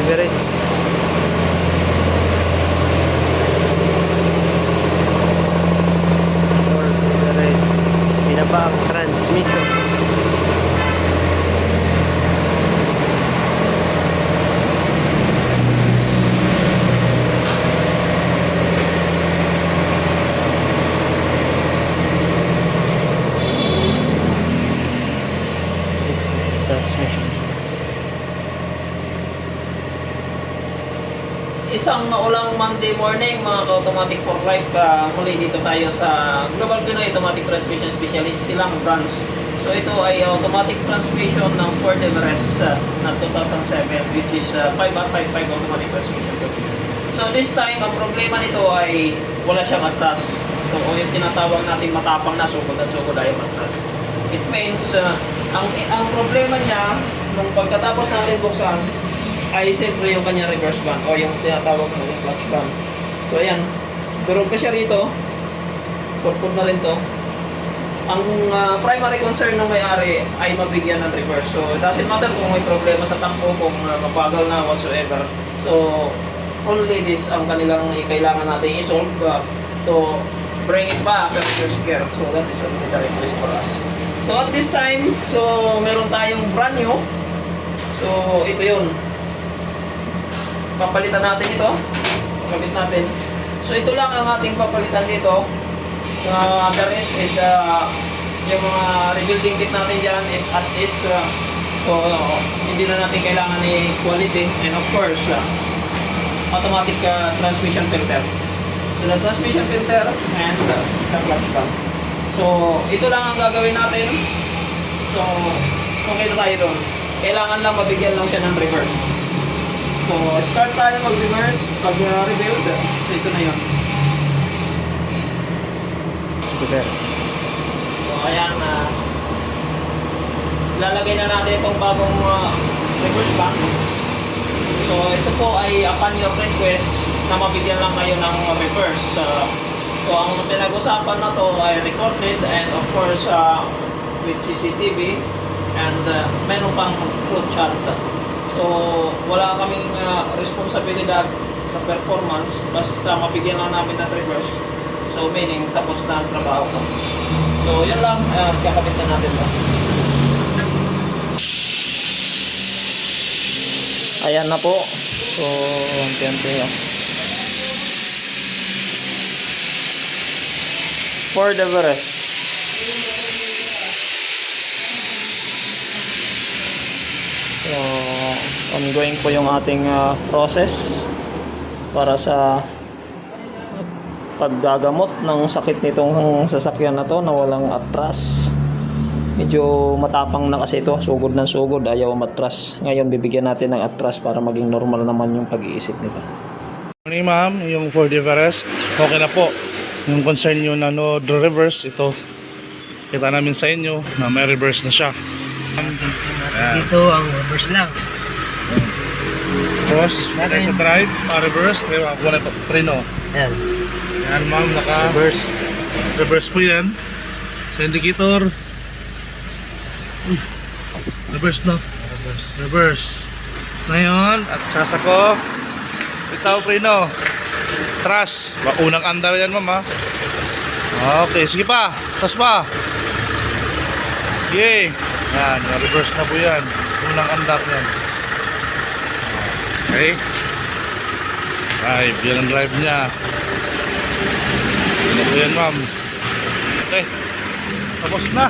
Everest. Ford Everest. Binaba ang transmission. Isang maulang Monday morning mga ka-automatic for life. Muli dito tayo sa Global Pinoy Automatic Transmission Specialist, silang branch. So ito ay automatic transmission ng Ford Everest na 2007, which is 555 automatic transmission. So this time ang problema nito ay wala siyang atras. So yung tinatawag natin matapang na sugod at sugod ay atras. It means ang problema niya nung pagkatapos natin buksan ay siyempre yung kanya reverse band o yung tinatawag mo yung clutch band. So ayan, durog ka siya rito, purpod na rin to. Ang primary concern ng may-ari ay mabigyan ng reverse. So it doesn't matter kung may problema sa takbo, kung mapagal na whatsoever. So only this ang kanilang kailangan natin i-solve to bring it back at first gear. So that is only the request for us. So at this time, so meron tayong brand new. So ito yun. Papalitan natin ito. Kapit natin. So ito lang ang ating papalitan dito. The rest is yung mga rebuilding kit natin dyan is as is. So hindi na natin kailangan ni quality. And of course, automatic transmission filter. So the transmission filter and the clutch pump. So ito lang ang gagawin natin. So okay na tayo doon. Kailangan lang mabigyan lang siya ng reverse. So, start tayo mag-reverse, pag-rebuild. So, ito na yun. Ito, sir. So, ayan. Lalagay na natin itong bagong reverse bank. So, ito po ay upon your request na mabigyan lang kayo ng reverse. So, ang pinag-usapan na to ay recorded and of course with CCTV and meron pang flow chart. So, wala kaming responsibilidad sa performance basta mabigyan lang namin ng reverse. So, meaning tapos na ang trabaho ko. So, yun lang. Kakabit na natin ba. Ayan na po. So, unti-unti yun. Ford Everest. So, ongoing po yung ating process para sa paggagamot ng sakit nitong sasakyan na to na walang atras. Medyo matapang na kasi ito, sugod ng sugod, ayaw matras. Ngayon bibigyan natin ng atras para maging normal naman yung pag-iisip nito. Morning ma'am, yung Ford Everest okay na po. Yung concern nyo na no reverse, ito kita namin sa inyo na may reverse na siya. Dito ang reverse lang. Tapos, okay sa drive, reverse, kaya ako na ito, preno. Ayan. Yan ma'am, naka Reverse. reverse po yan. Sa indicator, reverse na. Reverse. Ngayon, at sasako, bitaw preno. Trust, unang andar yan ma'am ha. Okay, sige pa, tas pa. Yay. Yan, reverse na po yan. Unang andar yan. Okay. Drive, yan ang drive niya. Ano po yan ma'am. Okay, tapos na.